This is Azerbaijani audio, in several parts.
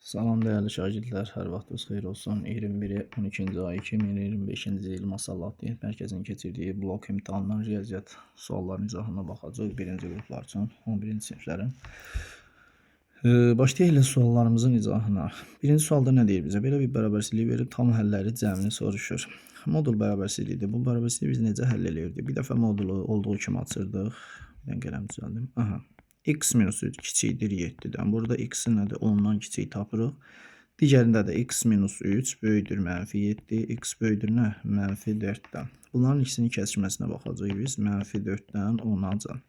Salam değerli şagirdlər, hər vaxtınız xeyir olsun. 21-12-ci ay 2025-ci il Masallat Diyet Mərkəzinin keçirdiyi blok imtahandan riyaziyyat suallarının izahına baxacağıq. Birinci qruplar üçün 11-ci siniflərin. Başlayaq ilə suallarımızın izahına. Birinci sualda nə deyir bizə? Belə bir bərabərsizlik verib tam həlləri cəmini soruşur. Modul bərabərsizliyidir. Bu bərabərsizliyi biz necə həll edirdik? Bir dəfə modulu olduğu kimi açırdıq. Ben qələm düzəldim. Aha. X minus 3 kiçikdir 7'den. Burada x'in nədir? 10'dan kiçik tapırıq. Digərində də x minus 3 böyüdür mənfi 7. X böyüdür nə? Mənfi 4'dən. Bunların ikisinin kəsişməsinə baxacağıq biz. Mənfi 4'dən 10'acan.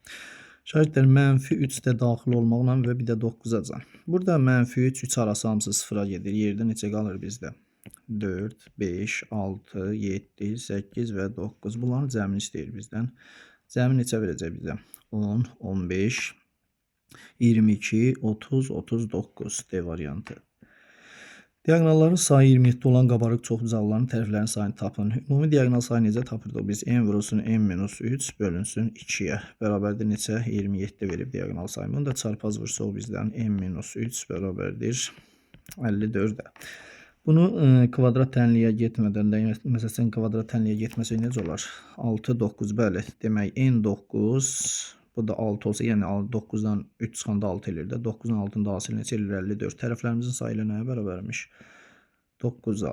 Şahidlər mənfi 3 də daxil olmaqla və bir də 9'acan. Burada mənfi 3, 3 arası hamısı 0'a gedir. Yerdə neçə qalır bizdə? 4, 5, 6, 7, 8 və 9. Bunların cəmini istəyir bizdən. Cəmi neçə verəcək bizə? 10, 15, 22, 30, 39 D variantı. Diagonalların sayı 27 olan qabarıq çoxbucaqlıların tərəflərinin sayını tapın. Ümumi diagonal sayı necə tapırdıq biz? N vurulsun N minus 3 bölünsün 2'yə. Bərabərdir neçə? 27 verib diagonal sayı. Bunu da çarpaz vursa o bizdən N minus 3 bərabərdir 54'ə. Bunu kvadrat tənliyə getmədən də, məsələn kvadrat tənliyə getməsə necə olar? 6, 9 bəli. Demək N9 bu da 6 olsa, yəni 9'dan 3 çıxanda 6 elir də. 9'un altında hasil neçə elir? 54. Tərəflərimizin sayı ilə nəyə bərabərmiş? 9'a.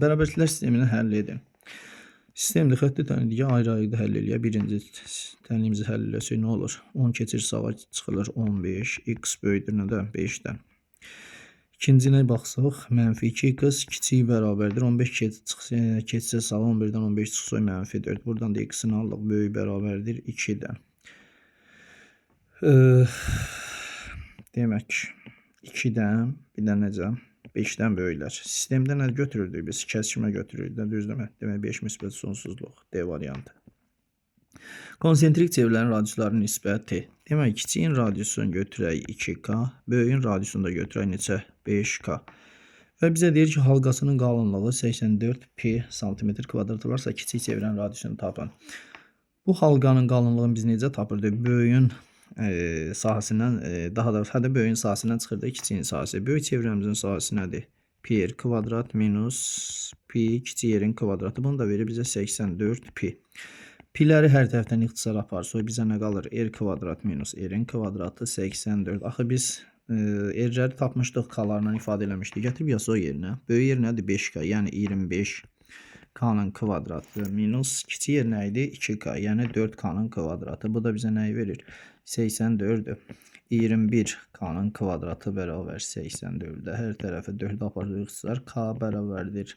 Bərabərliklər sistemini həll edin. Sistemdə xətti tənliyə ayrı-ayrı həll eləyə. Birinci tənliyimizi həll eləsək nə olur? 10 keçir sağa çıxılır 15. X böyüdür nədən? 5'dən. İkincinə baxsaq, mənfi 2x kiçik bərabərdir. 15 keçsə sağa 11'dən 15 çıxsa mənfi 4. Buradan da x'ini aldıq. Böyük bərabərdir 2'dən. Demək 2'dən bir də necə? 5'dən böyüklər. Sistemdə nə götürürdük biz? Kəsişmə götürürdük. Düzdürmü? Demək 5 müsbət sonsuzluq D variantı. Konsentrik çevrələrin radiuslarının nisbəti. Demək kiçiyin radiusunu götürək 2K, böyüyün radiusunu da götürək neçə? 5K. Və bizə deyir ki, halqasının qalınlığı 84 pi santimetr kvadrat olarsa kiçik çevrənin radiusunu tapın. Bu halqanın qalınlığını biz necə tapırdıq? Böyüyün sahəsindən, daha da hədə böyüyün sahəsindən çıxırdı kiçiyin sahəsi. Böyük çevrəmizin sahəsi nədir? Pi r kvadrat minus pi kiçik yerin kvadratı. Bunu da verir bizə 84 pi. Piləri hər tərəfdən ixtisar aparsa bizə nə qalır? R kvadrat minus r'in kvadratı 84. Axı biz r'ləri tapmışdıq, k-larla ifadə eləmişdik. Gətirib yazaq yerinə. Böyük yer nədir? 5k, yəni 25 k'nın kvadratı minus kiçik yer nə idi? 2k, yəni 4k'nın kvadratı. Bu da bizə nəyi verir? 84'dür. 21 k'nın kvadratı bərabər 84'də. Hər tərəfə 4 aparırıq ixtisar. K bərabərdir.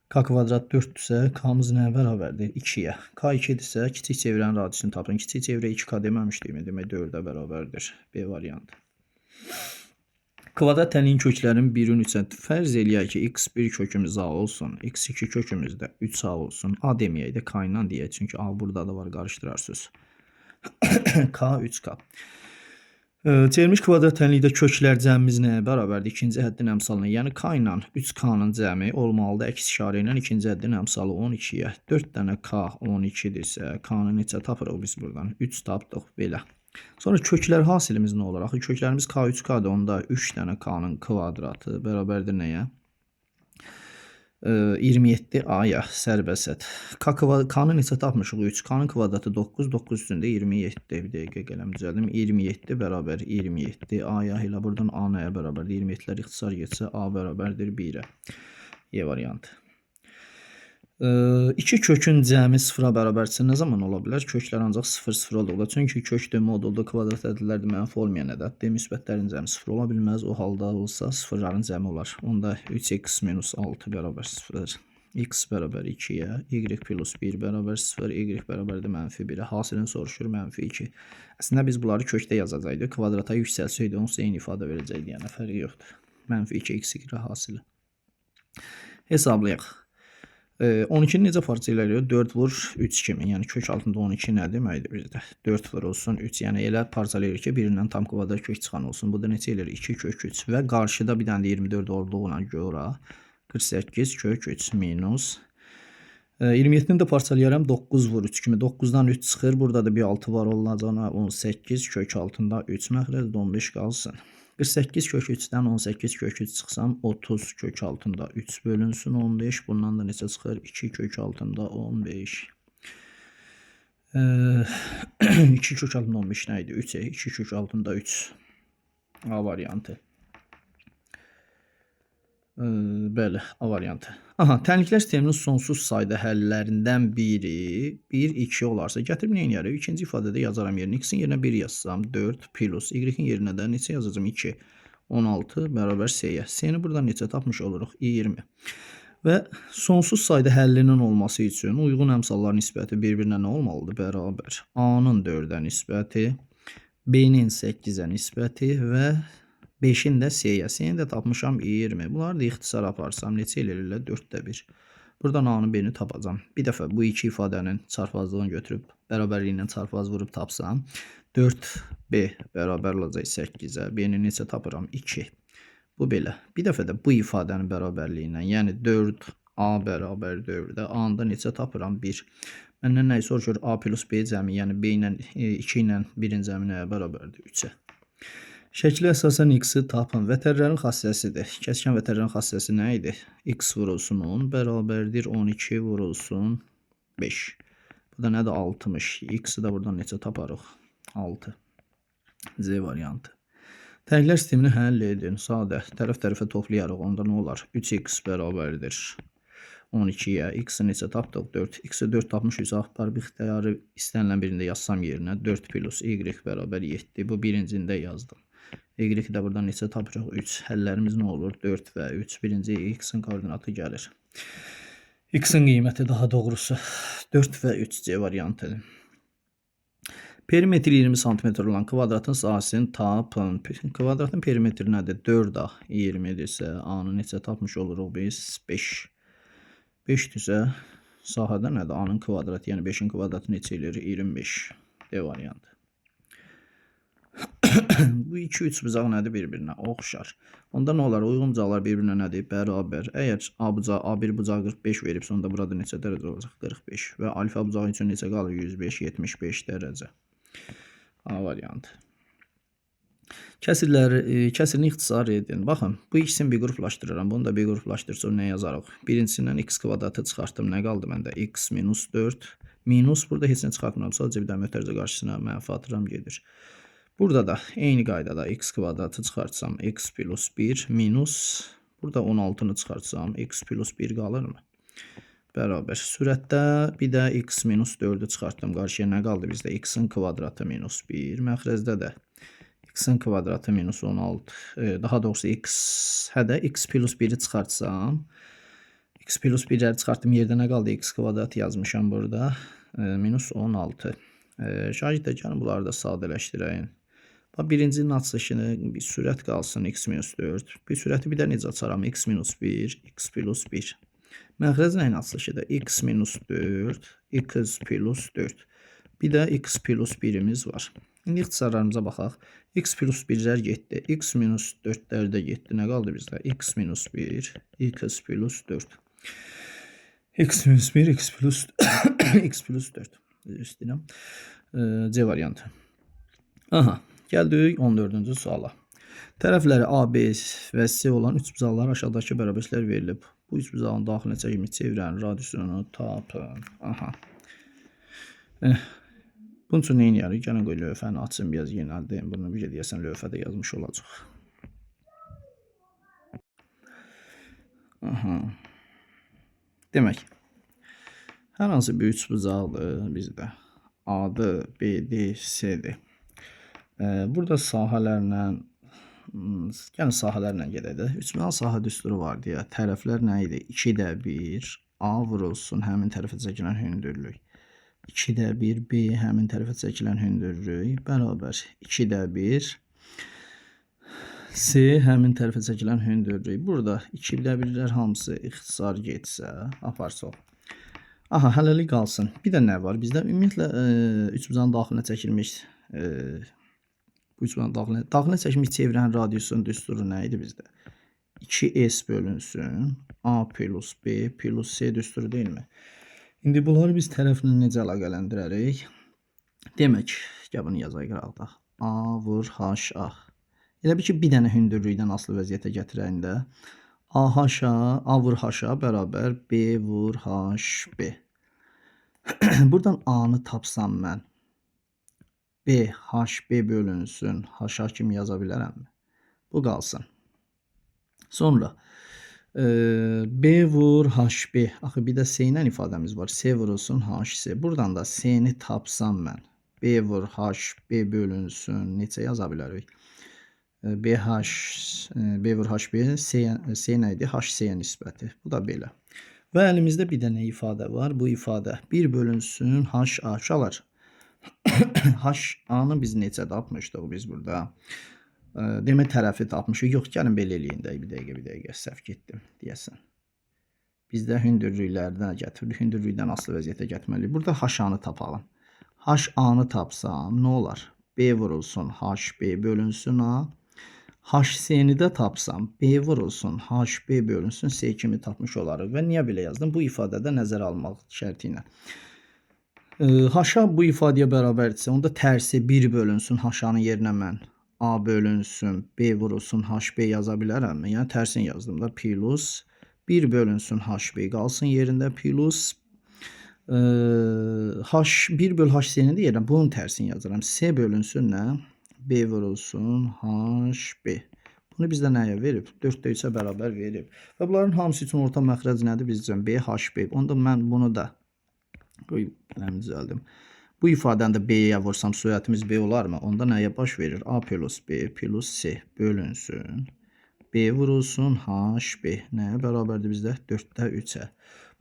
K kvadrat 4'dürsə, k'mız nəyə bərabərdir? 2'yə. K 2'dirsə, kiçik çevrənin radiusunu tapın. Kiçik çevrə 2k deməmişdikmi? Demək 4'ə bərabərdir. B variantı. Kvadrat tənliyin köklərin 1'in 3'ə fərz eləyək ki, x1 kökümüz A olsun, x2 kökümüz də 3A olsun. A deməyək də K ilə deyək, çünki A burada da var, qarışdırarsınız. K 3K. Çevirmiş kvadrat tənlikdə köklər cəmimiz nəyə bərabərdir? İkinci həddin əmsalına, yəni K ilə 3K'nın cəmi olmalıdır. Əks işarə ilə ikinci həddin əmsalı 12'yə. 4 dənə K 12'dirsə, K'nı neçə tapırıq biz buradan? 3 tapdıq belə. Sonra köklər hasilimiz nə olur? Axı köklərimiz K 3K'dır. Onda 3 dənə K'nın kvadratı bərabərdir nəyə? 27A'ya sərbəsət. K'nı neçə tapmışıq? 3. K'nın kvadratı 9. 9 üstündə 27. Bir dəqiqə qələm düzəldim. 27 bərabər 27. A'ya elə buradan A nəyə bərabərdir? 27'lər ixtisar getsə A bərabərdir 1'ə. E variantı. 2 kökün cəmi 0'a bərabərsə nə zaman ola bilər? Köklər ancaq 0 olduqda. Çünki kökdə modulda kvadrat ədədlərdə mənfi olmayan ədəddir. Müsbətlərin cəmi 0 ola bilməz. O halda olsa sıfırların cəmi olar. Onda 3x minus 6 bərabər 0. X bərabər 2'yə. Y plus 1 bərabər 0. Y bərabərdir mənfi 1'ə. Hasilini soruşur mənfi 2. Əslində biz bunları kökdə yazacaqdıq. Kvadrata yüksəlsəydi onsuz eyni ifadə verəcəkdi. Yəni fərqi yoxdur. Mənfi 2 x y hasili. Hesablayaq. 12'ni necə parçalayırıq? 4 vur 3 kimi. Yəni kök altında 12 nə deməkdir bizdə? 4 vur olsun 3. Yəni elə parçalayırıq ki, birindən tam kvadrat kök çıxan olsun. Bu da neçə eləyir? 2 kök 3 və qarşıda bir dənə də 24 olduğuna görə 48 kök 3 minus 27'ni də parçalayaram 9 vur 3 kimi. 9'dan 3 çıxır. Burada da bir 6 var olacağına 18 kök altında 3 məxrəcdə 15 qalsın. 48 kök 3-dən 18 kök 3 çıxsam 30 kök altında 3 bölünsün 15. Bundan da neçə çıxır? 2 kök altında 15. 2 kök altında 15 nə idi? 3 2 kök altında 3. A variantı. Bəli, A variantı. Aha, tənliklər sisteminin sonsuz sayda həllərindən biri 1, 2 olarsa, gətirib nə edərik? İkinci ifadədə yazaram yerinə. X-in yerinə 1 yazsam 4 plus Y-in yerinə də neçə yazacağım? 2. 16 bərabər S-yə. S-ni buradan neçə tapmış oluruq? 20. Və sonsuz sayda həllinin olması üçün uyğun əmsallar nisbəti bir-birinə nə olmalıdır? Bərabər. A-nın 4-ə nisbəti, B-nin 8-ə nisbəti və 5-in də S-yə. S-ni də tapmışam 20. Bunları da ixtisar aparsam neçə eləyirlər? 4də 1. Buradan A-nı B-ni tapacam. Bir dəfə bu iki ifadənin çarpazlığını götürüb bərabərliyinə çarpaz vurub tapsam 4B bərabər olacaq 8-ə. B-ni neçə tapıram? 2. Bu belə. Bir dəfə də bu ifadənin bərabərliyindən, yəni 4A bərabər 4-də A-nı da neçə tapıram? 1. Məndən nəyi soruşur? A plus B cəmi, yəni B ilə 2 ilə 1-in cəmi nəyə bərabərdir? 3-ə. Şəklə əsasən X-i tapın. Vətərlərin xassəsidir. Kəskin vətərlərin xassəsi nə idi? X vurulsun 10 bərabərdir 12 vurulsun 5. Bu da nədir? 60. X-i də buradan neçə taparıq? 6. Z variantı. Tənliklər sistemini həll edin. Sadə. Tərəf-tərəfə toplayarıq. Onda nə olar? 3x bərabərdir 12-yə. X-i neçə tapdıq? 4. X-i 4 tapmışıq. Axtarıb ixtiyarı istənilən birində yazsam yerinə 4 plus Y bərabər 7. Bu birincində yazdım. Y-i də buradan neçə tapırıq? 3. Həllərimiz nə olur? 4 və 3. Birinci X-in koordinatı gəlir. X-in qiyməti daha doğrusu 4 və 3 C variantıdır. Perimetri 20 cm olan kvadratın sahəsini tapın. Kvadratın perimetri nədir? 4A 20-dirsə, A-nı neçə tapmış oluruq biz? 5. 5-dirsə, sahədə nədir? A-nın kvadratı, yəni 5-in kvadratı neçə eləyir? 25. D variantı. Bu iki üçbucaq nədir? Bir-birinə oxşar. Onda nə olar? Uyğun bucaqlar bir-birinə nədir? Bərabər. Əgər A1 bucağı 45 veribsə, onda burada neçə dərəcə olacaq? 45. Və alfa bucağı üçün neçə qalır? 105, 75 dərəcə. A variantı. Kəsirini ixtisar edin. Baxın, bu ikisini bir qruplaşdırıram. Bunu da bir qruplaşdırsa nə yazarıq? Birincisindən x kvadratı çıxartdım. Nə qaldı məndə? X minus 4. Minus burada heç nə çıxartmıram. Sadəcə bir də mötərizə qarşısına mənfi atıram gedir. Burada da eyni qaydada x kvadratı çıxartsam x plus 1 minus burada 16-nı çıxartsam x plus 1 qalırmı? Bərabər. Sürətdə bir də x minus 4-ü çıxartdım. Qarşıya nə qaldı bizdə? X-in kvadratı minus 1. Məxrəcdə də x-in kvadratı minus 16. Daha doğrusu x-hədə x plus 1-i çıxartsam. X plus 1-ləri çıxartdım. Yerdə nə qaldı? X kvadratı yazmışam burada. Minus 16. Şagird gəlin bunları da sadələşdirəyin. Birincinin açılışını bir sürət qalsın. X minus 4. Bir sürəti bir də necə açaram? X minus 1. X plus 1. Məxrəc nəyin açılışıdır? X minus 4, x plus 4. Bir də x plus 1-imiz var. İndi ixtisarlarımıza baxaq. X plus 1-lər getdi. X minus 4-lər də getdi. Nə qaldı bizdə? X minus 1, x plus 4. X minus 1, x plus 4. İstəyirəm. C variantı. Aha, gəldik 14-cü suala. Tərəfləri A, B və C olan üçbucaqlar aşağıdakı bərabərliklər verilib. Bu üçbucağın daxilinə çəkimi çevirən radiusunu tapın. Aha. Bunun üçün nə edərik? Gəlin qoy lövhəni açın, biraz yenəldəyim. Bunu bir deyəsən lövhədə yazmış olacaq. Aha. Demək, hər hansı bir üçbucaqdır bizdə. A-dır, B-dir, C-dir. Burada sahələrlə yəni sahələrlə gedək də. Üçbucaq sahə düsturu var deyə tərəflər nə idi? 2də 1 A vurulsun həmin tərəfə çəkilən hündürlük. 2də 1 B həmin tərəfə çəkilən hündürlük bərabər 2də 1 C həmin tərəfə çəkilən hündürlük. Burada 2də 1-lər hamısı ixtisar getsə, aparsaq. Aha, hələlik qalsın. Bir də nə var? Bizdə ümumiyyətlə üçbucağın daxilinə çəkilmiş bu üçbucağın daxilinə çəkilmiş çevirən radiusun düsturu nə idi bizdə? 2S bölünsün A plus B plus C düsturu deyilmi? İndi bunları biz tərəflə necə əlaqələndirərik? Demək, gəl bunu yazaq qıraqda. A vur HA. Elə bil ki, bir dənə hündürlükdən asılı vəziyyətə gətirəndə AH-a, A vur H-a bərabər B vur HB. Buradan A-nı tapsam mən B HB bölünsün H-a kimi yaza bilərəmmi? Bu qalsın. Sonra B vur HB. Axı bir də S ilə ifadəmiz var. S vurulsun HS. Buradan da S-ni tapsam mən B vur HB bölünsün neçə yaza bilərik? B vur HB S nə idi? HS-yə nisbəti. Bu da belə. Və əlimizdə bir dənə ifadə var. Bu ifadə 1 bölünsün HA çalar. HA-nı biz neçə tapmışdıq biz burada? Demək tərəfi tapmışıq. Yox, gəlin belə eləyin də. Bir dəqiqə səhv getdim deyəsən. Bizdə hündürlüklərdən gətirir. Hündürlükdən asılı vəziyyətə gətirməliyik. Burada HA-nı tapalım. HA-nı tapsam nə olar? B vurulsun HB bölünsün A. HS-ni də tapsam B vurulsun HB bölünsün S kimi tapmış olarıq. Və niyə belə yazdım? Bu ifadədə nəzərə almaq şərti ilə. H-a bu ifadəyə bərabərdirsə, onda tərsi 1 bölünsün H-anın yerinə mən A bölünsün B vurulsun HB yaza bilərəmmi? Yəni tərsini yazdım da. Plus 1 bölünsün HB qalsın yerində plus H1 böl HS-ni deyirəm. Bunun tərsini yazıram. S bölünsün nə? B vurulsun HB. Bunu bizdə nəyə verib? 4-də 3-ə bərabər verib. Və bunların hamısı üçün orta məxrəc nədir bizcə? B, HB. Onda mən bunu da düzəldim. Bu ifadəni də B-yə vursam surətimiz B olarmı? Onda nəyə baş verir? A plus B plus C bölünsün. B vurulsun HB. Nəyə bərabərdir bizdə? 4-də 3-ə.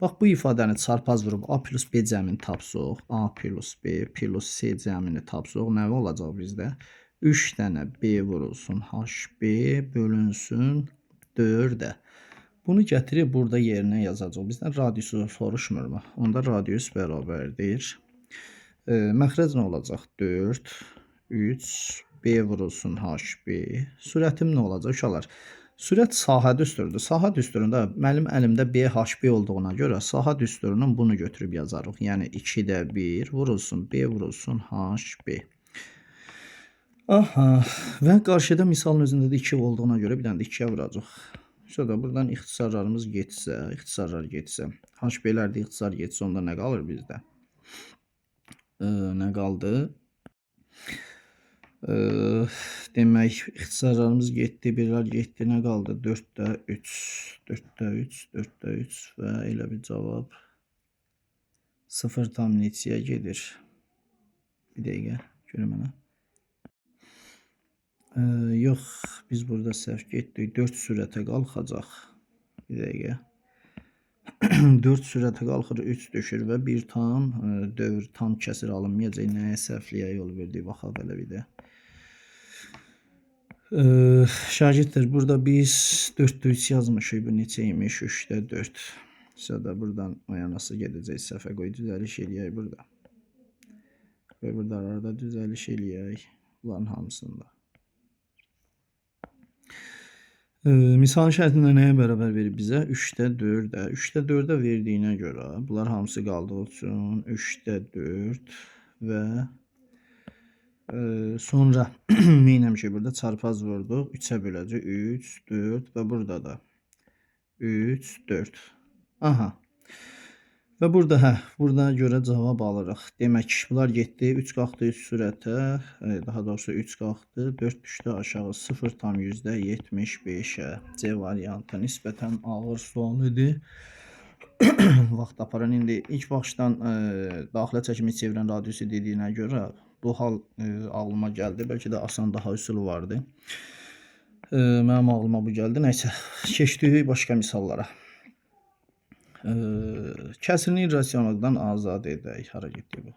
Bax, bu ifadəni çarpaz vurub A plus B cəmini tapsaq, A plus B plus C cəmini tapsaq, nə olacaq bizdə? 3 dənə B vurulsun HB bölünsün 4-ə. Bunu gətirib burada yerinə yazacaq. Bizdən radiusu soruşmur mu? Onda radius bərabərdir. Məxrəc nə olacaq? 4, 3, B vurulsun HB. Sürətim nə olacaq uşaqlar? Sürət sahə düsturudur. Sahə düsturunda mənim əlimdə B, HB olduğuna görə sahə düsturunun bunu götürüb yazarıq. Yəni 2-də 1 vurulsun B vurulsun HB. Aha, və qarşıda misalın özündə də 2 olduğuna görə bir dənə də 2-yə vuracaq. Sonra buradan ixtisarlarımız ixtisarlar getsə, HB-lərdə ixtisar getsə, onda nə qalır bizdə? Nə qaldı? Demək, ixtisarlarımız getdi, birlər getdi, nə qaldı? 4-də 3, 4-də 3, 4-də 3 və elə bir cavab 0 tam neçəyə gedir? Bir dəqiqə, görüm mənə. Yox, biz burada səhv getdik. 4 sürətə qalxacaq. Bir dəqiqə. 4 sürətə qalxır, 3 düşür və 1 tam dövr tam kəsir alınmayacaq. Nəyə səhvliyə yol verdik? Baxaq elə bir də. Şagirdlər, burada biz 4-də 3 yazmışıq. Bu neçə imiş? 3-də 4. Sonra buradan o yanası gedəcək. Səhvə qoy, düzəliş eləyək burada. Və burada arada düzəliş eləyək. Bunların hamısında. Misal şərtində nəyə bərabər verib bizə? 3-də 4-ə. 3-də 4-ə verdiyinə görə bunlar hamısı qaldığı üçün 3-də 4 və sonra neynəmişik burada? Çarpaz vurduq. 3-ə böləcək. 3, 4 və burada da 3, 4. Aha. Və burada burada görə cavab alırıq. Demək, bunlar getdi. 3 qalxdı 3 sürətə. Daha doğrusu 3 qalxdı. 4 düşdü aşağı 0,75-ə. C variantı nisbətən ağır sual idi. Vaxt aparan. İndi ilk baxışdan daxilə çəkimi çevirən radiusu dediyinə görə bu hal ağlıma gəldi. Bəlkə də asan daha üsulu vardı. Mənim ağlıma bu gəldi. Nəysə, keçdik başqa misallara. Kəsirini irrasionallıqdan azad edək. Hara getdi bu?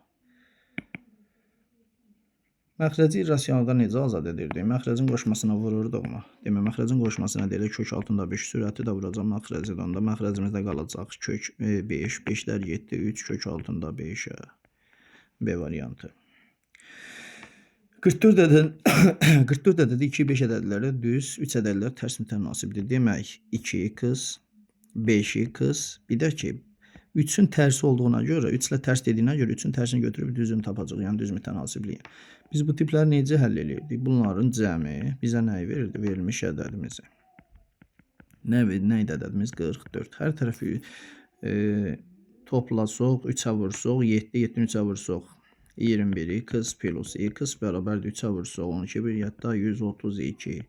Məxrəci irrasionaldan necə azad edirdik? Məxrəcin qoşmasına vururduq mu? Demək, məxrəcin qoşmasına deyək kök altında 5 sürəti də vuracaq məxrəci. Onda məxrəcimizdə qalacaq kök 5, 5-lər getdi 3 kök altında 5-ə. B variantı. 44 ədədi 2, 5 ədədləri düz, 3 ədədlər tərs mütənasibdir. Demək, 2 qız, 5 qız, bir də ki, 3'ün tərsi olduğuna görə, 3 ilə tərs dediyinə görə 3'ün tərsini götürüb düzünü tapacaq. Yəni düz mütənasibliyi. Biz bu tipləri necə həll edirdik? Bunların cəmi bizə nəyi verirdi? Verilmiş ədədimizi. Nə ədədimiz? 44. Hər tərəfi toplasaq, 3'ə vursaq, 7, 7'ni 3'ə vursaq, 21 x plus x bərabərdir 3'ə vursaq, 12 bir yadda 132.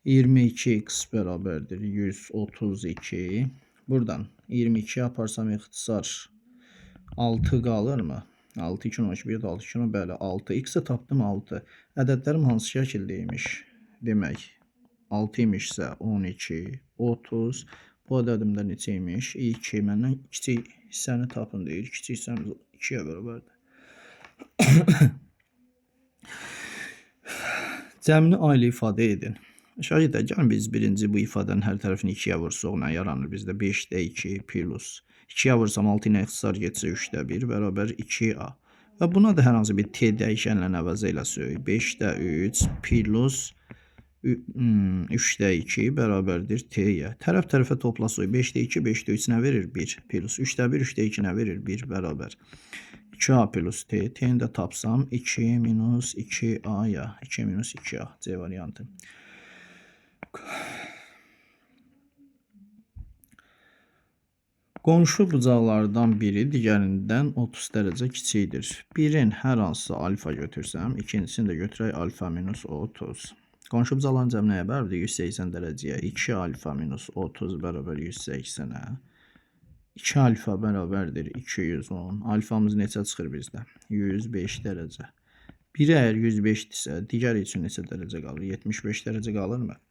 22x bərabərdir 132. Buradan 22 yaparsam ixtisar 6 qalırmı? 6 2 12 1 6 2 bəli 6. X-i tapdım 6. Ədədlərim hansı şəkildəymiş? Demək 6 imişsə 12 30. Bu ədədimdə neçə imiş? 2. Məndən kiçik hissəni tapın deyir. Kiçik hissəmiz 2-yə bərabərdir. Cəmini ailə ifadə edin. Şagirdlər, gəlin biz birinci bu ifadənin hər tərəfini 2-yə vursaq nə yaranır bizdə? 5-də 2 plus 2-yə vursam 6 ilə ixtisar getsə 3-də 1 bərabər 2a. Və buna da hər hansı bir t dəyişənlə əvəz eləsək 5-də 3 plus 3-də 2 bərabərdir t-yə. Tərəf-tərəfə toplasaq 5-də 2, 5-də 3 nə verir? 1 plus 3-də 1, 3-də 2 nə verir? 1 bərabər 2a plus t. T-ni də tapsam 2 minus 2a-ya. 2 minus 2a C variantı. Qonşu bucaqlardan biri digərindən 30 dərəcə kiçikdir. Birin hər hansı alfa götürsəm, ikincisini də götürək alfa minus 30. Qonşu bucaqların cəmi nəyə bərabərdir? 180 dərəcəyə. 2 alfa minus 30 bərabər 180-ə. 2 alfa bərabərdir 210. Alfamız neçə çıxır bizdə? 105 dərəcə. Biri əgər 105-dirsə, digəri üçün neçə dərəcə qalır? 75 dərəcə qalırmı?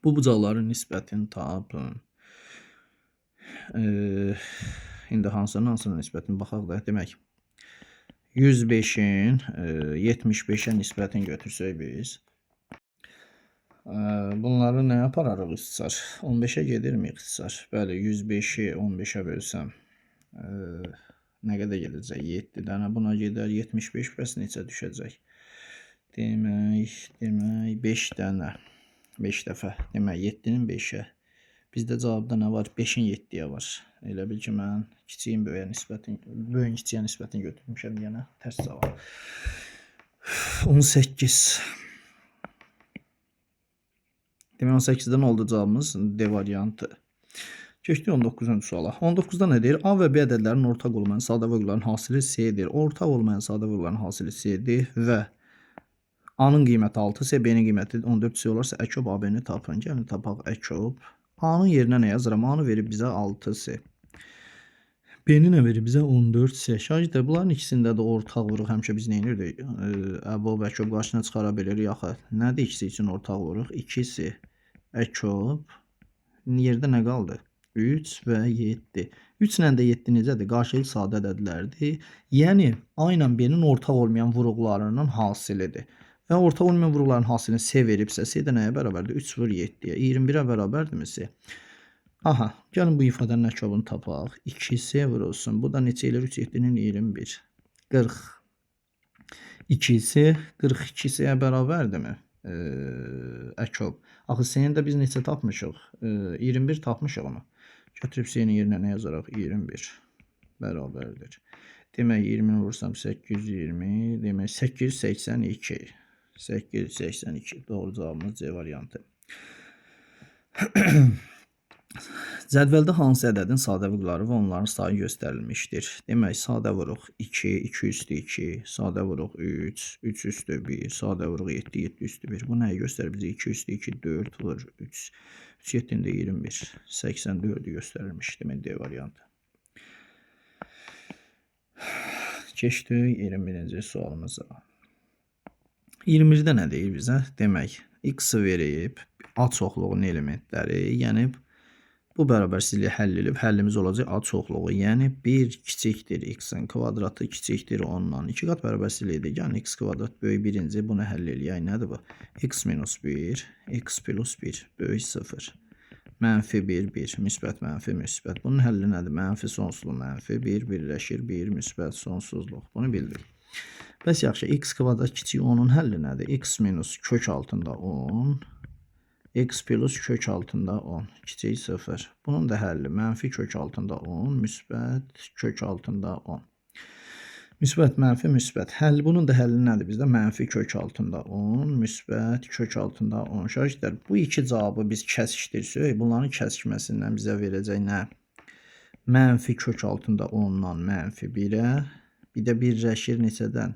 Bu bucaqların nisbətini tapın. İndi hansının nisbətini baxaq da. Demək, 105-in 75-ə nisbətini götürsək biz. Bunları nə yapararıq ixtisar? 15-ə gedirmi ixtisar? Bəli, 105-i 15-ə bölsəm nə qədər gedəcək? 7 dənə buna gedər. 75 bəs neçə düşəcək? Demək 5 dənə. 5 dəfə. Demək 7-nin 5-ə. Bizdə cavabda nə var? 5-in 7-yə var. Elə bil ki, mən kiçiyin böyüyə kiçiyə nisbətini götürmüşəm. Yəni tərs cavab. 18. Demək 18-dən oldu cavabımız D variantı. Keçdik 19-cu suala. 19-da nə deyir? A və B ədədlərinin ortaq olmayan sadə vurğuların hasili C-dir. Ortaq olmayan sadə vurğuların hasili C-dir və A-nın qiyməti 6, B-nin qiyməti 14 olarsa əkub AB-ni tapın. Gəlin tapaq əkub. A-nın yerinə nə yazıram? A-nı verib bizə 6C. B-ni nə verib bizə 14C. Şagirdlər, bunların ikisində də ortaq vuruq. Həmişə biz nə edirdik? Əbob, əkub qarşına çıxara bilirik. Yaxı, nədir ikisi üçün ortaq vuruq? 2C əkub. Yerdə nə qaldı? 3 və 7. 3 ilə də 7 necədir? Qarşılıq sadə ədədlərdir. Yəni, A ilə B-nin ortaq olmayan vuruqlarının hasilidir. Və ortaq olmayan vuruqların hasilini C veribsə, C də nəyə bərabərdir? 3 vur 7-yə. 21-ə bərabərdirmi C? Aha, gəlin bu ifadənin əkobunu tapaq. 2C vurulsun. Bu da neçə ilə 3 7-nin 21. 40. 2C 42-yə bərabərdirmi? Əkob. Axı C-ni də biz neçə tapmışıq? 21 tapmışıq ama. Götürüb C-nin yerinə nə yazaraq? 21 bərabərdir. Demək 20-ni vursam 820. Demək 882. 882. Doğru cavabımız C variantı. Cədvəldə hansı ədədin sadə vurğuları və onların sayı göstərilmişdir? Demək, sadə vuruq 2, 2 üstü 2, sadə vuruq 3, 3 üstü 1, sadə vuruq 7, 7 üstü 1. Bu nəyi göstərir bizə? 2 üstü 2, 4 vur 3, 3 7-də 21, 84-ü göstərilmiş. Demək, D variantı. Keçdik 21-ci sualımıza. 21-də nə deyir bizə? Demək, x-i verib, A çoxluğunun elementləri, yəni bu bərabərsizliyi həll edib, həllimiz olacaq A çoxluğu, yəni 1 kiçikdir x-in kvadratı kiçikdir 10-dan. 2 qat bərabərsizliyidir. Yəni x kvadrat böyük birinci, bunu həll eləyək. Nədir bu? X minus 1, x plus 1 böyük 0. Mənfi 1, 1, müsbət, mənfi, müsbət. Bunun həlli nədir? Mənfi sonsuzluq, mənfi 1, birləşir 1, müsbət, sonsuzluq. Bunu bildik. Bəs yaxşı, x kvadrat kiçik 10-un həlli nədir? X minus kök altında 10, X plus kök altında 10 kiçik 0. Bunun da həlli mənfi kök altında 10, müsbət kök altında 10. Müsbət, mənfi, müsbət. Bunun da həlli nədir bizdə? Mənfi kök altında 10, müsbət kök altında 10. Şagirdlər, bu iki cavabı biz kəsişdirsək, bunların kəsişməsindən bizə verəcək nə? Mənfi kök altında 10-dan mənfi 1-ə, bir də birləşir neçədən?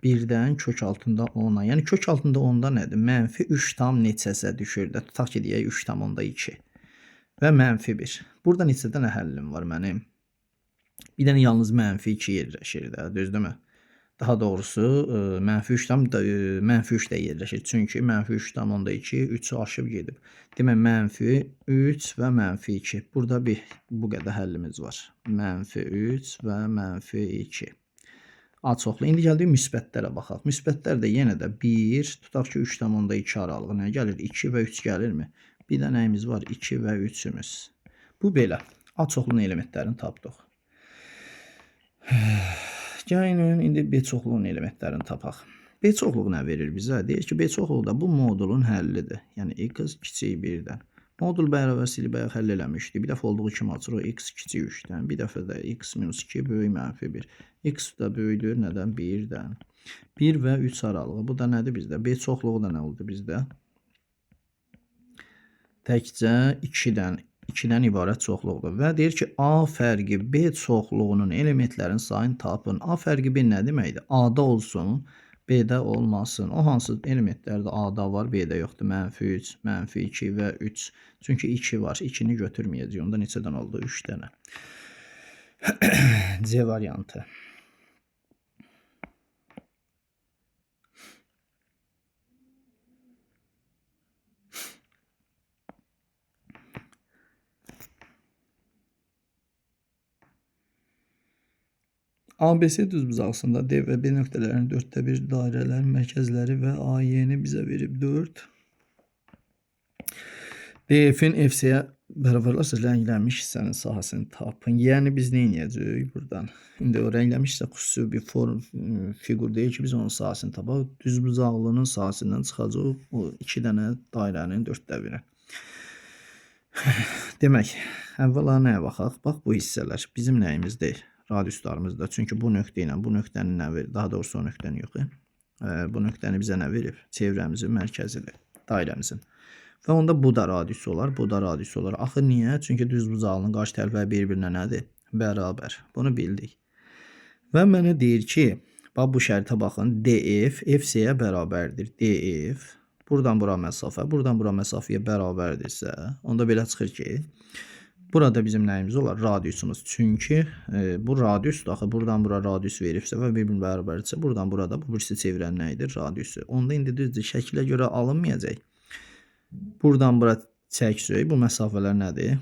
1-dən kök altında 10-a. Yəni kök altında 10-da nədir? Mənfi 3 tam neçəsə düşür də. Tutaq ki, deyək 3 tam onda 2 və mənfi 1. Burada neçə dənə həllim var mənim? Bir dənə yalnız mənfi 2 yerləşir də, düzdürmü? Daha doğrusu mənfi 3 tam da mənfi 3 də yerləşir. Çünki mənfi 3 tam onda 2, 3-ü aşıb gedib. Demək mənfi 3 və mənfi 2. Burada bu qədər həllimiz var. Mənfi 3 və mənfi 2. Açıqlı. İndi gəldik müsbətlərə baxaq. Müsbətlər də yenə də 1, tutaq ki 3 tam onda 2 aralığı nə gəlir? 2 və 3 gəlirmi? Bir də nəyimiz var? 2 və 3-ümüz. Bu belə. Açıqlının elementlərini tapdıq. Gəlin indi B çoxluğunun elementlərini tapaq. B çoxluğu nə verir bizə? Deyir ki, B çoxluğu da bu modulun həllidir. Yəni x kiçik 1-dən. Modul bərabərçiliyi bayaq həll eləmişdik. Bir dəfə olduğu kimi açırıq x kiçik 3-dən. Bir dəfə də x minus 2 böyük mənfi 1. X da böyükdür nədən? 1-dən. 1 və 3 aralığı. Bu da nədir bizdə? B çoxluğu da nə oldu bizdə? Təkcə 2-dən ibarət çoxluqdur. Və deyir ki, A fərqi B çoxluğunun elementlərin sayını tapın. A fərqi B nə deməkdir? A-da olsun, B-də olmasın. O hansı elementlərdə A-da var, B-də yoxdur. Mənfi 3, mənfi 2 və 3. Çünki 2 var. 2-ni götürməyəcək. Onda neçədən oldu? 3 dənə. C variantı. ABC düzbucaqsında D və B nöqtələrinin 4də 1 dairələrin mərkəzləri və AY-ni bizə verib 4. DF-in FC-yə bərabərlərsə rənglənmiş hissənin sahəsini tapın. Yəni biz nə edəcəyik buradan? İndi o rənglənmiş hissə xüsusi bir fiqur deyil ki, biz onun sahəsini tapaq. Düzbucaqlının sahəsindən çıxacaq o 2 dənə dairənin 4də 1-i. Demək, əvvəla nəyə baxaq? Bax, bu hissələr bizim nəyimiz deyil? Radiuslarımızda. Çünki bu nöqtə ilə bu nöqtənin nə verir? Daha doğrusu o nöqtəni yox. Bu nöqtəni bizə nə verib? Çevrəmizin mərkəzidir, dairəmizin. Və onda bu da radius olar, bu da radius olar. Axı niyə? Çünki düzbucağının qarşı tərəfləri bir-birinə nədir? Bərabər. Bunu bildik. Və mənə deyir ki, bax bu şərtə baxın. DF FC-yə bərabərdir. DF buradan bura məsafəyə bərabərdirsə, onda belə çıxır ki, burada bizim nəyimiz olar? Radiusumuz. Çünki bu radiusdur. Axı buradan bura radius veribsə və bir-birinə bərabərdirsə, buradan burada bu birisi çevirən nə idi? Radiusu. Onda indi düzdür, şəklə görə alınmayacaq. Buradan bura çəksək, bu məsafələr nədir?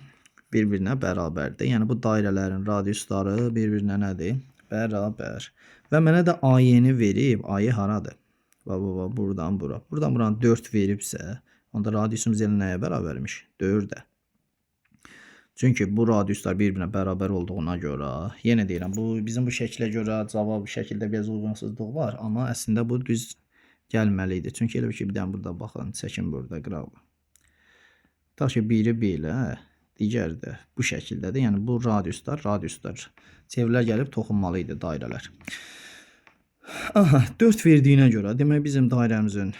Bir-birinə bərabərdir. Yəni bu dairələrin radiusları bir-birinə nədir? Bərabər. Və mənə də AY-ni verib. AY haradır? Buradan bura. Buradan buranı 4 veribsə, onda radiusumuz elə nəyə bərabərmiş? 4-ə. Çünki bu radiuslar bir-birinə bərabər olduğuna görə, yenə deyirəm, bizim bu şəklə görə cavab şəkildə biraz uyğunsuzluq var, amma əslində bu düz gəlməli idi. Çünki elə ki, bir dənə burada baxın, çəkin burada qırağı. Tutaq ki, biri belə, digəri də bu şəkildədir. Yəni bu radiuslar. Çevrələr gəlib toxunmalı idi dairələr. Aha, 4 verdiyinə görə, demək bizim dairəmizin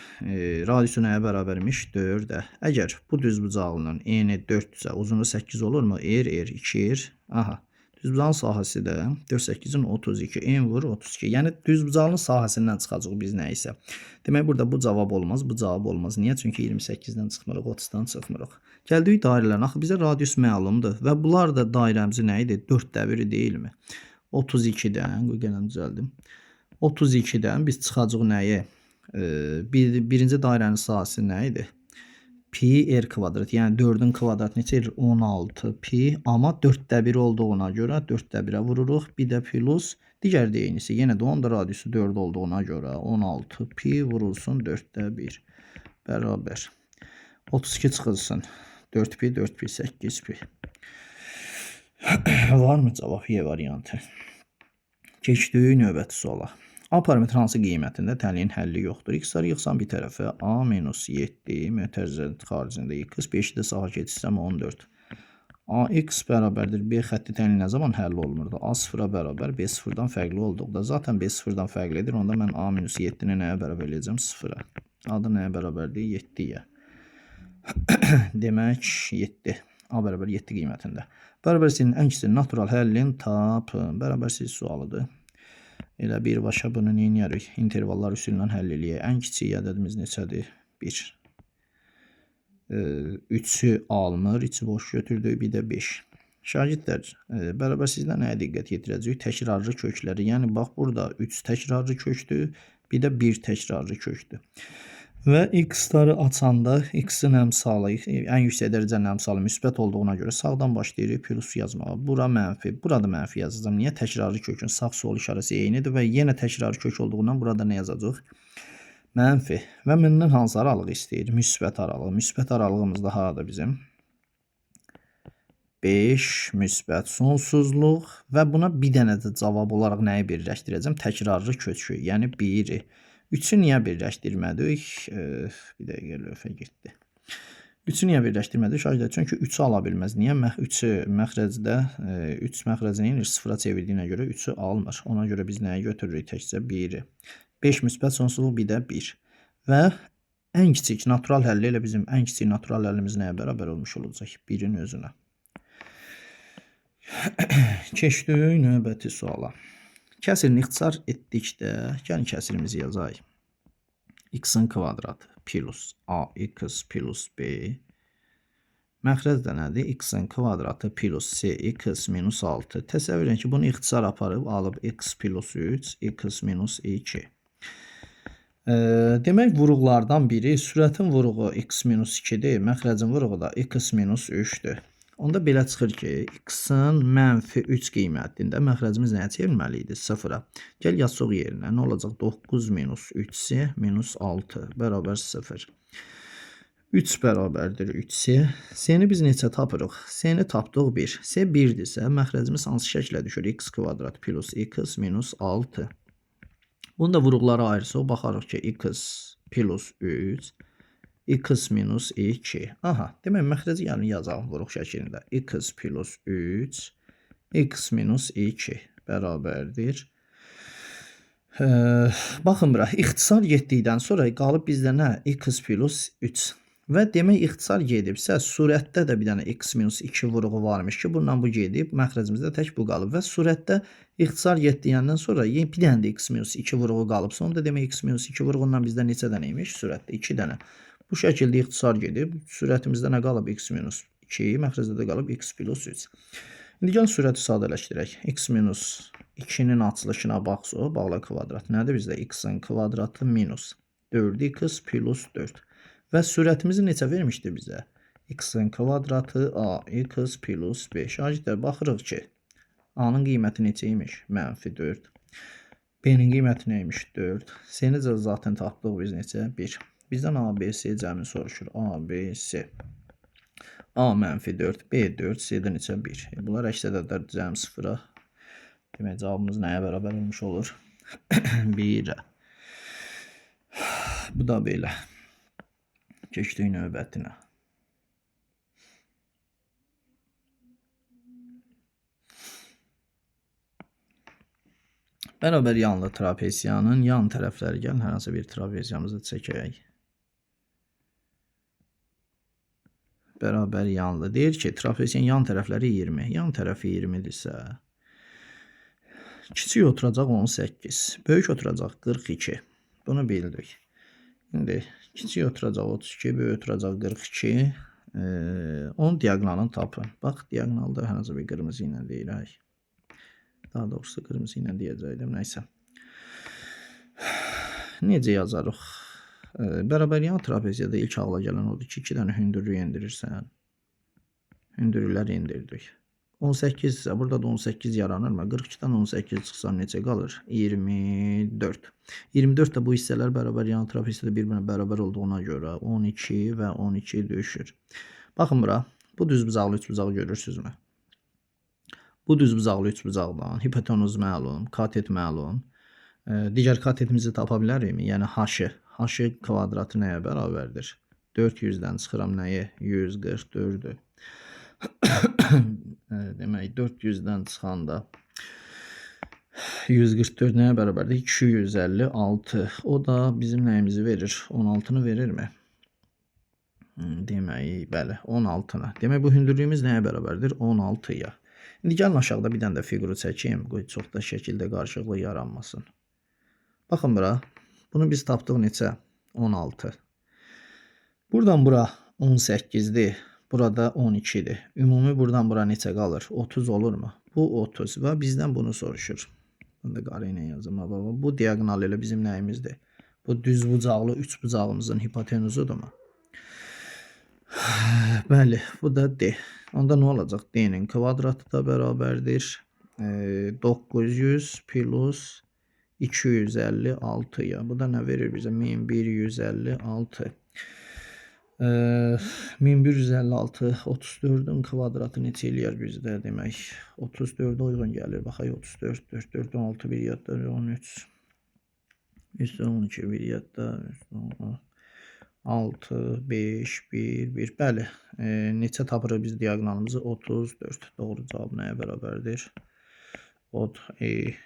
radiusu nəyə bərabərmiş? 4-ə. Əgər bu düzbucağının eni 4-dürsə, uzunluğu 8 olurmu? 2. Aha, düzbucağın sahəsi də 4-8-in 32. En vur 32. Yəni düzbucağının sahəsindən çıxacaq biz nə isə. Demək burada bu cavab olmaz, bu cavab olmaz. Niyə? Çünki 28-dən çıxmırıq, 30-dan çıxmırıq. Gəldik dairələrin. Axı bizə radius məlumdur və bunlar da dairəmizin nə idi? 4də 1-i deyilmi? 32-dən, gələm düzəldim. 32-dən biz çıxacaq nəyi? Birinci dairənin sahəsi nə idi? Pi r kvadrat. Yəni 4-ün kvadratı neçə edir? 16 pi. Amma 4də 1 olduğuna görə 4də 1-ə vururuq. Bir də plus digər deyinisi. Yenə də onun da radiusu 4 olduğuna görə 16 pi vurulsun 4də 1. Bərabər. 32 çıxılsın. 4 pi, 4 pi, 8 pi. Var mı cavab? Y variantı. Keçdik növbəti suala. A parametri hansı qiymətində təliyin həlli yoxdur. X-ları yığsam bir tərəfə A minus 7 mötərizə xaricində X 5-i də sağa keçirsəm 14. AX bərabərdir B xətti təyin nə zaman həll olunurdu? A sıfıra bərabər, B sıfırdan fərqli olduqda. Zaten B sıfırdan fərqlidir. Onda mən A minus 7-ni nəyə bərabər eləyəcəm? Sıfıra. A da nəyə bərabərdir? 7-yə. Demək 7. A bərabər 7 qiymətində. Bərabərsizliyin ən kiçik natural həllin tapın. Bərabərsizlik sualıdır. Elə birbaşa bunu neyləyirik? İntervallar üsulundan həll eləyək. Ən kiçik ədədimiz neçədir? 1. 3'ü almır, içi boş götürdük, bir də 5. Şagirdlər, bərabərsizlikdə nəyə diqqət yetirəcəyik? Təkrarlı kökləri. Yəni, bax, burada 3 təkrarlı kökdür, bir də 1 təkrarlı kökdür. Və x-ları açanda x-in əmsalı, ən yüksək dərəcənin əmsalı müsbət olduğuna görə sağdan başlayırıq plus yazmağa. Bura mənfi, burada mənfi yazacağım. Niyə? Təkrarlı kökün sağ-sol işarəsi eynidir və yenə təkrarlı kök olduğundan burada nə yazacaq? Mənfi və məndən hansı aralığı istəyir? Müsbət aralığı. Müsbət aralığımız da harada bizim? 5 müsbət sonsuzluq və buna bir dənə də cavab olaraq nəyi birləşdirəcəm? Təkrarlı kökü, yəni 1-i. 3'ü niyə birləşdirmədik? Bir dəqiqə lövhə getdi. 3'ü niyə birləşdirmədik? Şagirdlər, çünki 3'ü ala bilməz. Niyə? 3'ü məxrəcdə, 3 məxrəcini sıfıra çevirdiyinə görə 3'ü almır. Ona görə biz nəyi götürürük? Təkcə 1-i. 5 müsbət sonsuzluq, bir də 1. Və ən kiçik natural həlli ilə bizim ən kiçik natural həllimiz nəyə bərabər olmuş olacaq? 1-in özünə. Keçdik növbəti suala. Kəsirini ixtisar etdikdə, gəlin kəsirimizi yazayıq. X-in kvadratı plus AX plus B. Məxrəc də nədir? X-in kvadratı plus CX minus 6. Təsəvvür edin ki, bunu ixtisar aparıb alıb X plus 3, X minus 2. Demək, vuruqlardan biri sürətin vuruğu x minus 2-dir, məxrəcin vuruğu da x minus 3-dür. Onda belə çıxır ki, x-in mənfi 3 qiymətində məxrəcimiz nəyə çevrilməli idi? 0-a. Gəl yazsaq yerinə. Nə olacaq? 9 minus 3c minus 6 bərabər 0. 3 bərabərdir 3c. C-ni biz neçə tapırıq? C-ni tapdıq 1. C 1-dirsə, məxrəcimiz hansı şəklə düşür? X kvadrat plus x minus 6. Bunu da vuruqlara ayırsaq, baxarıq ki, x plus 3, x minus 2. Aha, demək, məxrəci yəni yazalım vuruq şəklində. X plus 3, x minus 2 bərabərdir. Baxın bura, ixtisar getdikdən sonra qalıb bizdə nə? X plus 3. Və demək, ixtisar gedibsə, surətdə də bir dənə x minus 2 vuruğu varmış ki, bundan bu gedib, məxrəcimizdə tək bu qalıb. Və surətdə ixtisar getdiyəndən sonra bir dənə də x minus 2 vuruğu qalıbsa, onda demək, x minus 2 vuruğundan bizdə neçə dənə imiş? Surətdə 2 dənə. Bu şəkildə ixtisar gedib, surətimizdə nə qalıb? X minus 2, məxrəcdə də qalıb x plus 3. İndi gəlin sürəti sadələşdirək. X minus 2-nin açılışına baxsaq, bağla kvadrat. Nədir bizdə? X-in kvadratı minus 4x plus 4. Və sürətimizi neçə vermişdir bizə? X-in kvadratı AX plus 5. Şagirdlər, baxırıq ki, A-nın qiyməti neçə imiş? Mənfi 4. B-nin qiyməti neymiş? 4. C-ni də zaten tapdıq biz neçə? 1. Bizdən A, B, C cəmini soruşur. A, B, C. A mənfi 4, B 4, C-də neçə? 1. Bunlar əks ədədlər cəm 0-a. Demək, cavabımız nəyə bərabər olmuş olur? 1-ə. Bu da belə. Keçdik növbətinə. Bərabər yanlı trapesiyanın yan tərəfləri gəlin, hər hansı bir trapesiyamızı çəkək. Bərabər yanlı. Deyir ki, trapesiyanın yan tərəfləri 20. Yan tərəfi 20-dirsə, kiçik oturacaq 18. Böyük oturacaq 42. Bunu bildik. İndi kiçik oturacaq 32, böyük oturacaq 42. Onun diaqonalını tapın. Bax, diaqonalda hər hansı bir qırmızı ilə deyirək. Daha doğrusu qırmızı ilə deyəcəkdim, nəysə. Necə yazarıq? Bərabər yan trapeziyada ilk ağla gələn odur ki, 2 dənə hündürlük endirirsən. Hündürlüklər endirdik. 18 ise burada da 18 yaranır mı? 42'den 18 çıxsa neçə qalır? 24. 24 de bu hissələr bərabər yan trapeziyada bir-birinə bərabər olduğuna görə 12 və 12 düşür. Baxın bura. Bu düzbucaqlı üçbucağı görürsünüzmü? Bu düzbucaqlı üçbucaqdan hipotenuz məlum, katet məlum. Digər katetimizi tapa bilərikmi? Yəni h-ı. H-ı kvadratı nəyə bərabərdir? 400-dən çıxıram nəyə? 144-dür. Demək 400-dən çıxanda 144 nəyə bərabərdir? 256. O da bizim nəyimizi verir? 16-nı verirmi? Demək, bəli, 16-na. Demək, bu hündürlüyümüz nəyə bərabərdir? 16-ya. İndi gəlin aşağıda bir dənə də fiquru çəkeyim. Qoy çox da şəkildə qarışıqlıq yaranmasın. Baxın bura. Bunu biz tapdıq neçə? 16. Buradan bura 18-dir. Burada 12-dir. Ümumi buradan bura neçə qalır? 30 olurmu? Bu 30 və bizdən bunu soruşur. Bunu da qarı ilə yazım. Bu diagonal ilə bizim nəyimizdir? Bu düz bucaqlı 3 bucağımızın hipotenuzudurmu? Bəli, bu da D. Onda nə olacaq? D-nin kvadratı da bərabərdir. 900 plus 256-ya. Bu da nə verir bizə? 1156. 1156 34-ün kvadratı neçə eləyər bizdə demək? 34-ə uyğun gəlir. Baxay 34, 4, 4, 16, 1 yadda 13. 112 bir yadda 6, 5, 1, 1. Bəli. Neçə tapırıq biz diagonalımızı? 34. Doğru cavab nəyə bərabərdir? 34-ə.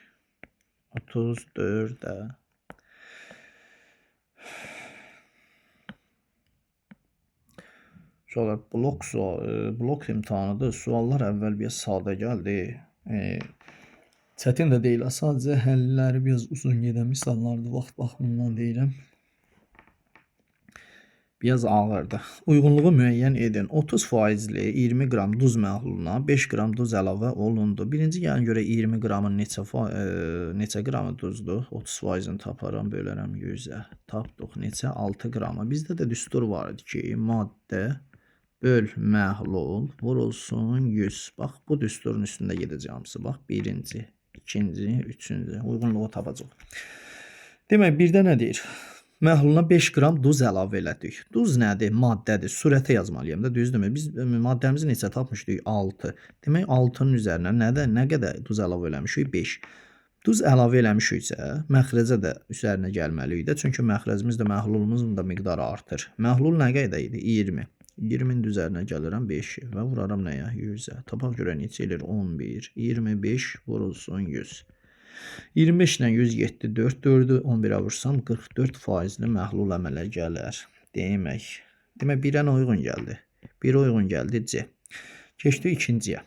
Sonra blok imtahanıdır. Suallar əvvəl bir sadə gəldi. Çətin də deyil. Sadəcə həlləri biraz uzun gedən misallardır. Vaxt baxımından deyirəm. Biraz ağırdır. Uyğunluğu müəyyən edin. 30 faizli 20 qram duz məhluluna 5 qram duz əlavə olundu. Birinci gəlin görə 20 qramın neçə qramı duzdur? 30 faizini taparam, bölərəm 100-ə. Tapdıq neçə? 6 qramı. Bizdə də düstur var idi ki, maddə böl məhlul vurulsun 100. Bax, bu düsturun üstündə gedəcəyimsi. Bax, birinci, ikinci, üçüncü. Uyğunluğu tapacaq. Demək, birdə nə deyir? Məhluluna 5 qram duz əlavə elədik. Duz nədir? Maddədir. Surətə yazmalıyam da, düzdürmü? Biz maddəmizi neçə tapmışdık? 6. Demək, 6-nın üzərinə nə qədər duz əlavə eləmişik? 5. Duz əlavə eləmişiksə, məxrəcə də üzərinə gəlməliyik də. Çünki məxrəcimiz də, məhlulumuzun da miqdarı artır. Məhlul nə qədər idi? 20. 20-nin üzərinə gəlirəm 5-i və vuraram nəyə? 100-ə. Tapaq görə neçə eləyir? 11. 25 vurulsun 100. 25 ilə 107, 4, 4-ü 11-ə vursam 44 faizli məhlul əmələ gələr. Demək, 1-ə uyğun gəldi. 1-ə uyğun gəldi C. Keçdik ikinciyə.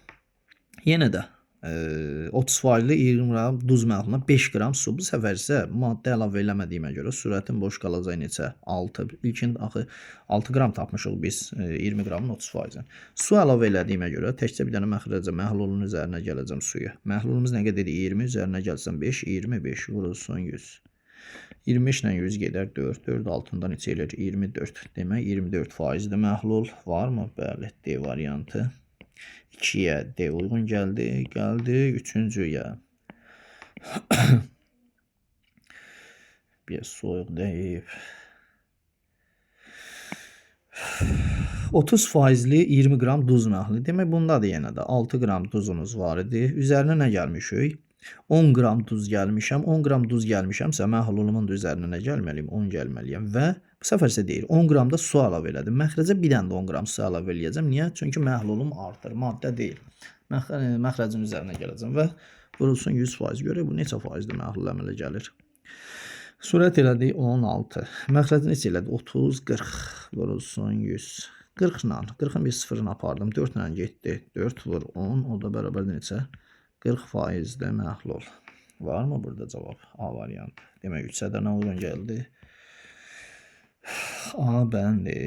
Yenə də 30 faizli 20 qram duz məhluluna 5 qram su. Bu səfər isə maddə əlavə eləmədiyimə görə sürətin boş qalacaq neçə? 6. İlkin axı 6 qram tapmışıq biz 20 qramın 30 faizini. Su əlavə elədiyimə görə təkcə bir dənə məxrəcə məhlulun üzərinə gələcəm suya. Məhlulumuz nə qədər? 20 üzərinə gəlsəm 5, 25 vurulsun 100. 25 ilə 100 gedər 4, 4 altında neçə eləyir? 24. Demək 24 faizli məhlul varmı? Bəli, D variantı. 2-yə D uyğun gəldi. Gəldi 3-cüyə. Bir soyuq deyib. 30 faizli 20 qram duz məhlulu. Demək, bunda da yenə də 6 qram duzumuz var idi. Üzərinə nə gəlmişik? 10 qram duz gəlmişəm. 10 qram duz gəlmişəmsə, məhlulumun da üzərinə nə gəlməliyim? 10 gəlməliyəm və bu səfər isə deyir 10 qram da su əlavə elədim. Məxrəcə bir dənə də 10 qram su əlavə eləyəcəm. Niyə? Çünki məhlulum artır, maddə deyil. Məxrəcin üzərinə gələcəm və vurulsun 100%. Görək bu neçə faizli məhlul əmələ gəlir. Surət elədik 16. Məxrəcin neçə elədi? 30, 40 vurulsun 100. 40 ilə, 40-ın bir sıfırını apardım. 4 ilə getdi. 4 vur 10, o da bərabər neçə? 40 faizli məhlul. Varmı burada cavab? A variantı. Demək, 3 sədərlə uyğun gəldi. A bəndi.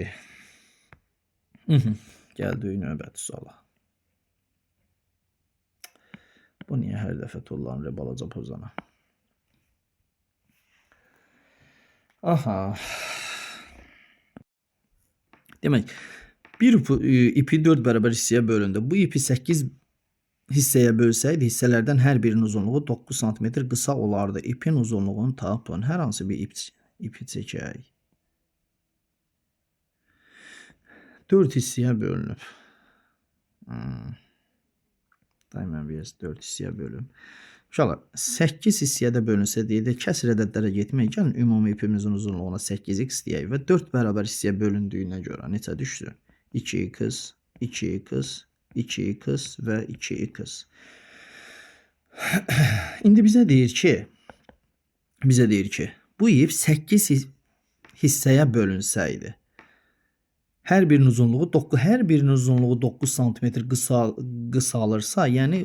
Gəldik növbəti suala. Bu niyə hər dəfə tollanır balaca pozana? Aha. Demək, bir ipi 4 bərabər hissəyə bölündü. Bu ipi 8 hissəyə bölsəydi, hissələrdən hər birinin uzunluğu 9 cm qısa olardı. İpin uzunluğunu tapın. Hər hansı bir ipi çəkək. 4 hissəyə bölünüb. Daimən biraz 4 hissəyə bölüm. Uşaqlar, 8 hissəyə də bölünsə deyək də, kəsr ədədlərə getmək, gəlin ümumi ipimizin uzunluğuna 8x deyək və 4 bərabər hissəyə bölündüyünə görə necə düşsün? 2x, 2x, 2x və 2x. İndi bizə deyir ki, bu ip 8 hissəyə bölünsəydi, hər birinin uzunluğu 9 sm qısalırsa, yəni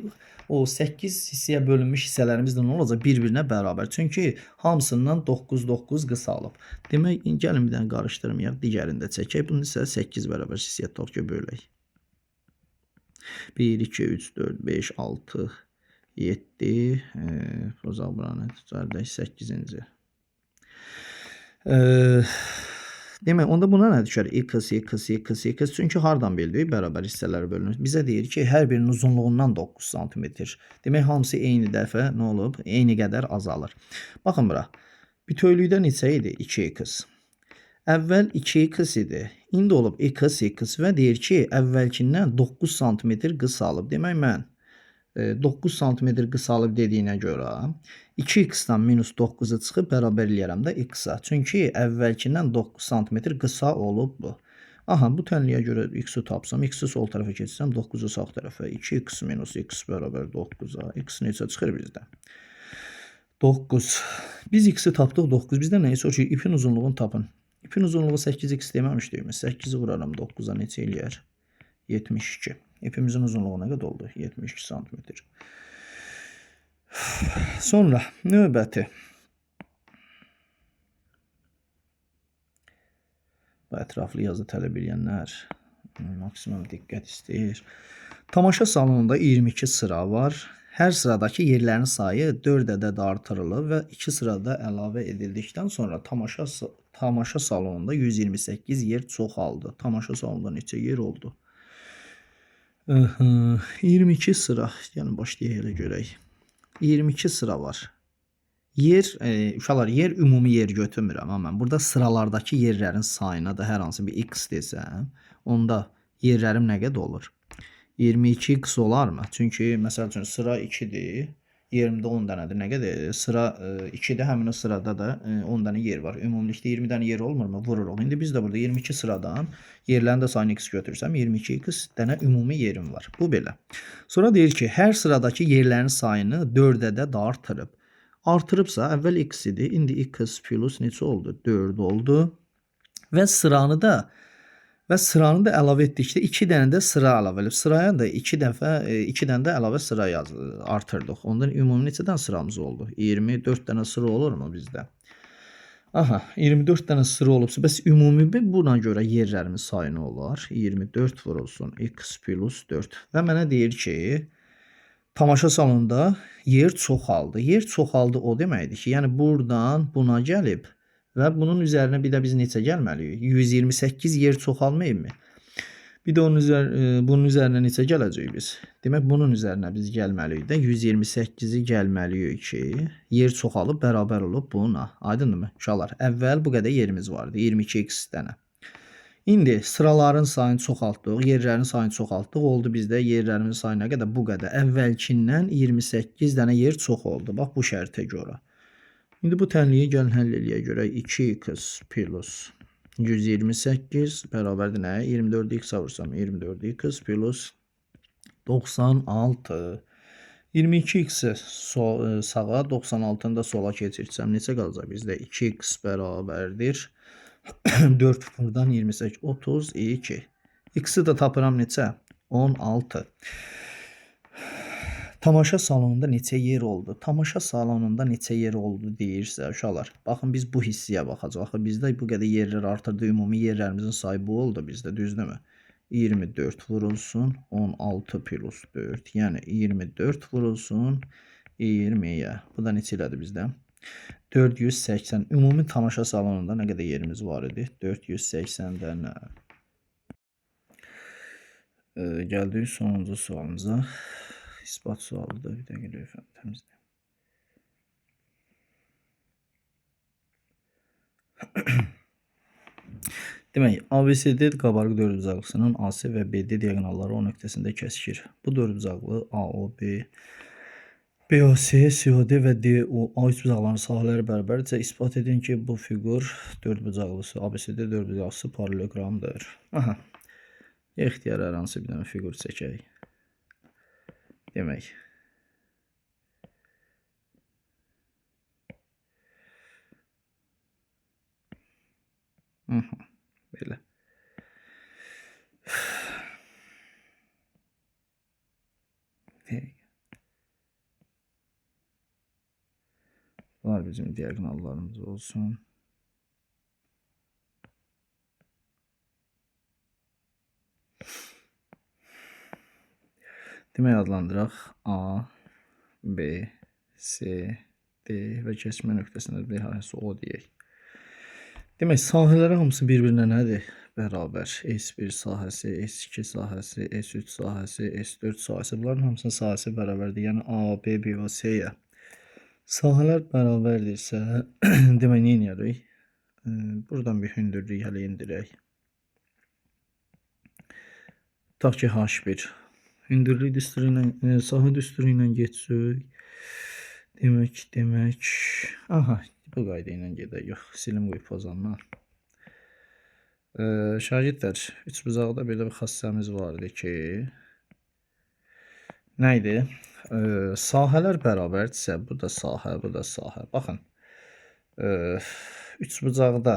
o 8 hissəyə bölünmüş hissələrimiz də nə olacaq? Bir-birinə bərabər. Çünki hamısından 9 qısalıb. Demək, gəlin bir dənə qarışdırmayaq, digərində çəkək. Bunu isə 8 bərabər hissəyə tutaq ki, bölək. 1, 2, 3, 4, 5, 6, 7, pozaq buranı tutardək 8-ci. Demək, onda buna nə düşər? X. Çünki hardan bildik? Bərabər hissələrə bölünür. Bizə deyir ki, hər birinin uzunluğundan 9 sm. Demək, hamısı eyni dəfə nə olub? Eyni qədər azalır. Baxın bura. Bütövlükdə neçə idi? 2x. Əvvəl 2x idi. İndi olub x və deyir ki, əvvəlkindən 9 sm qısalıb. Demək, mən 9 sm qısalıb dediyinə görə 2x-dan minus 9-u çıxıb bərabər eləyərəm də x-a. Çünki əvvəlkindən 9 sm qısa olub bu. Aha, bu tənliyə görə x-i tapsam, x-i sol tərəfə keçsəm, 9-u sağ tərəfə, 2x minus x bərabər 9-a. X neçə çıxır bizdə? 9. Biz x-i tapdıq 9. Bizdə nəyi soruşur? İpin uzunluğunu tapın. İpin uzunluğu 8x deməmişdikmi? 8-i vuraram 9-a neçə eləyər? 72. İpimizin uzunluğu nə qədər oldu? 72 sm. Sonra növbəti. Bu ətraflı yazı tələb edənlər maksimum diqqət istəyir. Tamaşa salonunda 22 sıra var. Hər sıradakı yerlərin sayı 4 ədəd artırılıb və 2 sırada əlavə edildikdən sonra tamaşa salonunda 128 yer çoxaldı. Tamaşa salonunda neçə yer oldu? 22 sıra. Yəni başlayaq elə görək. 22 sıra var. Uşaqlar, yer ümumi yer götürmürəm. Mən burada sıralardakı yerlərin sayına da hər hansı bir x desəm, onda yerlərim nə qədər olur? 22x olarmı? Çünki məsəl üçün sıra 2-dir. Yerimdə 10 dənədir. Nə qədər? Sıra 2-də, həmin o sırada da 10 dənə yer var. Ümumilikdə 20 dənə yer olmurmu? Vururuq. İndi biz də burada 22 sıradan yerlərin də sayını x götürsəm 22x dənə ümumi yerim var. Bu belə. Sonra deyir ki, hər sıradakı yerlərin sayını 4 ədəd artırıb. Artırıbsa, əvvəl x idi. İndi x plus neçə oldu? 4 oldu. Və sıranı da əlavə etdikdə 2 dənə də sıra əlavə edib. Sıraya da 2 dənə də əlavə sıra artırdıq. Ondan ümumi neçə dənə sıramız oldu? 24 dənə sıra olurmu bizdə? Aha, 24 dənə sıra olubsa, bəs ümumi buna görə yerlərimin sayını olar. 24 vurulsun x plus 4. Və mənə deyir ki, tamaşa salonunda yer çoxaldı. Yer çoxaldı o deməkdir ki, yəni buradan buna gəlib və bunun üzərinə bir də biz neçə gəlməliyik? 128 yer çoxalmayıb mı? Bir də bunun üzərinə neçə gələcəyik biz? Demək, bunun üzərinə biz gəlməliyik də 128-i gəlməliyik ki, yer çoxalıb bərabər olub buna. Aydındırmı? Uşaqlar, əvvəl bu qədər yerimiz vardı, 22x dənə. İndi sıraların sayını çoxaltdıq, yerlərin sayını çoxaltdıq. Oldu bizdə yerlərimin sayı nə qədər? Bu qədər. Əvvəlkindən 28 dənə yer çox oldu. Bax, bu şərtə görə. İndi bu tənliyi gəlin həll eləyə görək. 2x plus 128 bərabərdir nəyə? 24x vursam 24x plus 96. 22x-i sağa, 96-nı da sola keçirsəm neçə qalacaq bizdə? 2x bərabərdir 4 buradan 28, 32. X-i də tapıram neçə? 16. Tamaşa salonunda neçə yer oldu? Tamaşa salonunda neçə yer oldu deyirsə, uşaqlar, baxın biz bu hissəyə baxacaq. Axı bizdə bu qədər yerlər artırdı, ümumi yerlərimizin sayı bu oldu bizdə, düzdürmü? 24 vurulsun 16 plus 4. Yəni 24 vurulsun 20-yə. Bu da neçə elədi bizdə? 480. Ümumi tamaşa salonunda nə qədər yerimiz var idi? 480 dənə. Gəldik sonuncu sualımıza. İspat sualıdır. Bir dəqiqə lütfən təmizləyim. Demək, ABCD qabarıq dördbucaqlısının AC və BD diaqonalları O nöqtəsində kəsişir. Bu dördbucaqlı AOB BOC, COD və DO A üçbucaqların sahələri bərabərdirsə, isbat edin ki, bu fiqur dördbucaqlısı, ABCD dördbucaqlısı paralelogramdır. Aha. İxtiyar hər hansı bir dənə fiqur çəkək. Demək. Belə. Bunlar bizim diagonallarımız olsun. Demək adlandıraq A, B, C, D və kəsmə nöqtəsində B hərəsi O deyək. Demək, sahələri hamısı bir-birinə nədir? Bərabər. S1 sahəsi, S2 sahəsi, S3 sahəsi, S4 sahəsi. Bunların hamısının sahəsi bərabərdir. Yəni A, B, B və C-yə. Sahələr bərabərdirsə, demək, nə edərik? Buradan bir hündürlük hələ indirək. Tutaq ki, H1. Hündürlük düsturu ilə, sahə düsturu ilə geçsək. Demək. Aha, bu qayda ilə gedək. Yox, silim qoyub pozanlar. Şagirdlər, üçbucaqda belə bir xassəmiz vardı ki, nə idi? Sahələr bərabərdirsə, bu da sahə, bu da sahə. Baxın, üçbucaqda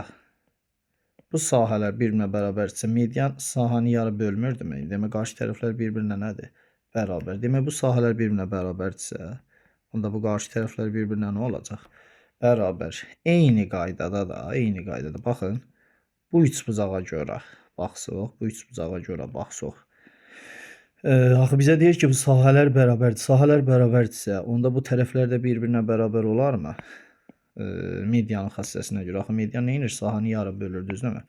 bu sahələr bir-birinə bərabərdirsə, median sahəni yarı bölmür demək. Demək, qarşı tərəflər bir-birinə nədir? Bərabər. Demək, bu sahələr bir-birinə bərabərdirsə, onda bu qarşı tərəflər bir-birinə nə olacaq? Bərabər. Eyni qaydada, baxın, bu üçbucağa görə baxsaq, axı bizə deyir ki, bu sahələr bərabərdir. Sahələr bərabərdirsə, onda bu tərəflər də bir-birinə bərabər olarmı? Medianın xassəsinə görə. Axı median nə edir? Sahəni yarı bölür, düzdürmü?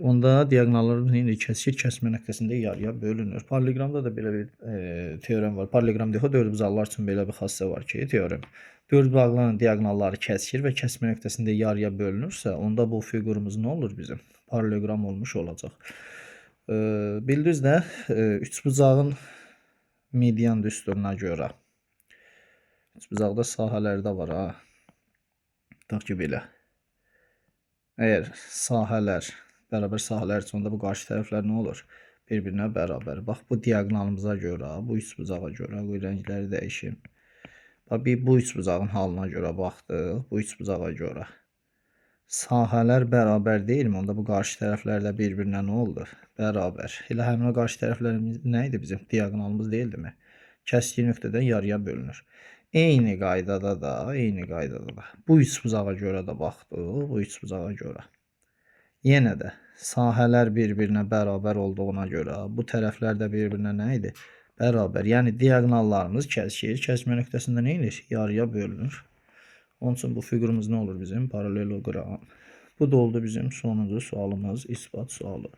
Onda diagonallarımız nə edir? Kəsir, kəsmə nöqtəsində yarıya bölünür. Paralelogramda da belə bir teorem var. Paralelogram deyək, dördbucaqlar üçün belə bir xassə var ki, teorem. Dördbucaqların diagonalları kəsir və kəsmə nöqtəsində yarıya bölünürsə, onda bu fiqurumuz nə olur bizim? Paralelogram olmuş olacaq. Bildiniz də, üçbucağın median düsturuna görə. Üçbucaqda sahələrdə var, ha. Tutaq ki, belə. Əgər sahələr bərabər sahələr üçün, onda bu qarşı tərəflər nə olur? Bir-birinə bərabər. Bax, bu diagonalımıza görə, bu üçbucağa görə, bu rəngləri dəyişim. Bax, bu üçbucağın halına görə baxdıq, bu üçbucağa görə. Sahələr bərabər deyilmi? Onda bu qarşı tərəflər də bir-birinə nə oldu? Bərabər. Elə həmin o qarşı tərəflərimiz nə idi bizim? Diagonalımız deyildimi? Kəskin nöqtədən yarıya bölünür. Eyni qaydada da. Bu üçbucağa görə də baxdıq, bu üçbucağa görə. Yenə də sahələr bir-birinə bərabər olduğuna görə bu tərəflər də bir-birinə nə idi? Bərabər. Yəni diagonallarımız kəsir, kəsmə nöqtəsində nə edir? Yarıya bölünür. Onun üçün bu fiqurumuz nə olur bizim? Paralelogram. Bu da oldu bizim sonuncu sualımız, isbat sualı.